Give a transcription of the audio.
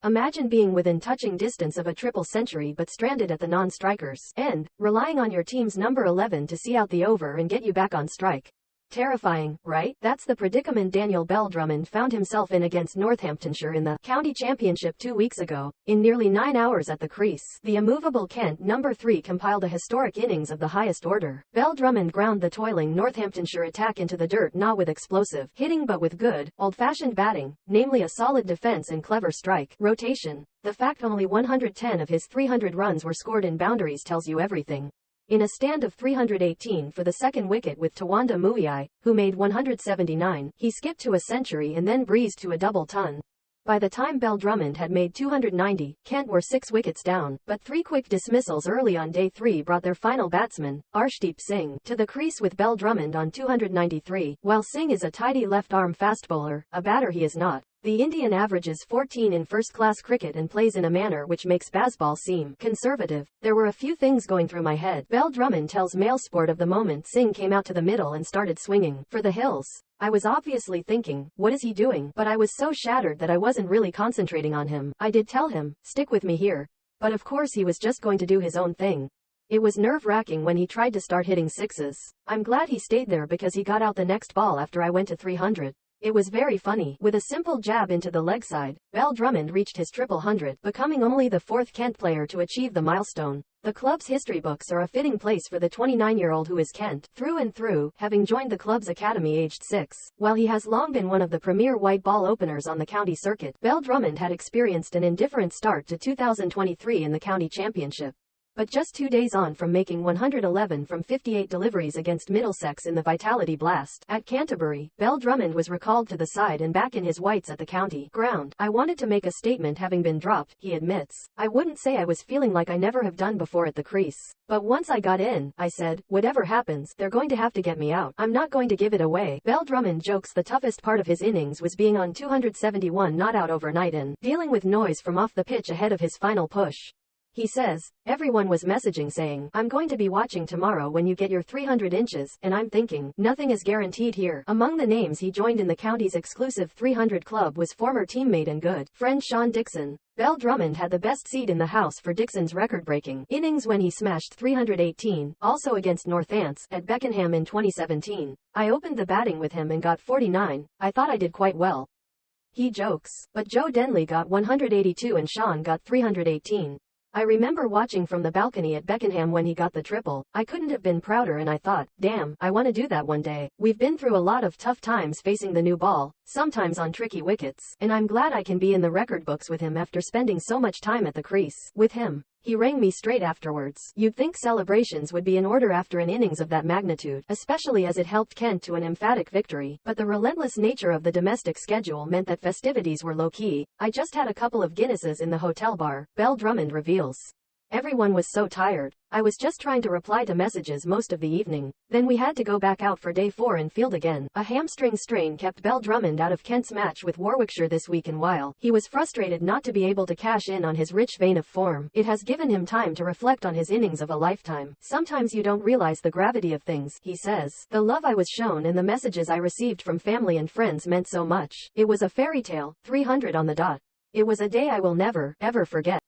Imagine being within touching distance of a triple century but stranded at the non-strikers end, relying on your team's number 11 to see out the over and get you back on strike. Terrifying, right? That's the predicament Daniel Bell-Drummond found himself in against Northamptonshire in the county championship 2 weeks ago. In nearly 9 hours at the crease, the immovable Kent number 3 compiled a historic innings of the highest order. Bell-Drummond ground the toiling Northamptonshire attack into the dirt, not with explosive hitting but with good, old-fashioned batting, namely a solid defense and clever strike rotation. The fact only 110 of his 300 runs were scored in boundaries tells you everything. In a stand of 318 for the second wicket with Tawanda Muiai, who made 179, he skipped to a century and then breezed to a double ton. By the time Bell-Drummond had made 290, Kent were 6 wickets down, but 3 quick dismissals early on day 3 brought their final batsman, Arshdeep Singh, to the crease with Bell-Drummond on 293. While Singh is a tidy left-arm fast bowler, a batter he is not. The Indian averages 14 in first-class cricket and plays in a manner which makes baseball seem conservative. There were a few things going through my head. Bell-Drummond tells Mailsport of the moment Singh came out to the middle and started swinging for the hills. I was obviously thinking, what is he doing? But I was so shattered that I wasn't really concentrating on him. I did tell him, stick with me here. But of course he was just going to do his own thing. It was nerve-wracking when he tried to start hitting sixes. I'm glad he stayed there because he got out the next ball after I went to 300. It was very funny. With a simple jab into the leg side, Bell-Drummond reached his triple hundred, becoming only the 4th Kent player to achieve the milestone. The club's history books are a fitting place for the 29-year-old who is Kent, through and through, having joined the club's academy aged 6. While he has long been one of the premier white ball openers on the county circuit, Bell-Drummond had experienced an indifferent start to 2023 in the county championship. But just 2 days on from making 111 from 58 deliveries against Middlesex in the Vitality Blast at Canterbury, Bell-Drummond was recalled to the side and back in his whites at the county ground. I wanted to make a statement having been dropped, he admits. I wouldn't say I was feeling like I never have done before at the crease. But once I got in, I said, whatever happens, they're going to have to get me out. I'm not going to give it away. Bell-Drummond jokes the toughest part of his innings was being on 271 not out overnight and dealing with noise from off the pitch ahead of his final push. He says, everyone was messaging saying, I'm going to be watching tomorrow when you get your 300 inches, and I'm thinking, nothing is guaranteed here. Among the names he joined in the county's exclusive 300 club was former teammate and good friend Sean Dixon. Bell-Drummond had the best seat in the house for Dixon's record-breaking innings when he smashed 318, also against Northants, at Beckenham in 2017. I opened the batting with him and got 49. I thought I did quite well. He jokes. But Joe Denley got 182 and Sean got 318. I remember watching from the balcony at Beckenham when he got the triple. I couldn't have been prouder and I thought, damn, I want to do that one day. We've been through a lot of tough times facing the new ball, sometimes on tricky wickets, and I'm glad I can be in the record books with him after spending so much time at the crease with him. He rang me straight afterwards. You'd think celebrations would be in order after an innings of that magnitude, especially as it helped Kent to an emphatic victory, but the relentless nature of the domestic schedule meant that festivities were low-key. I just had a couple of Guinnesses in the hotel bar, Bell-Drummond reveals. Everyone was so tired. I was just trying to reply to messages most of the evening. Then we had to go back out for day 4 and field again. A hamstring strain kept Bell-Drummond out of Kent's match with Warwickshire this week, and while he was frustrated not to be able to cash in on his rich vein of form, it has given him time to reflect on his innings of a lifetime. Sometimes you don't realize the gravity of things, he says. The love I was shown and the messages I received from family and friends meant so much. It was a fairy tale, 300 on the dot. It was a day I will never, ever forget.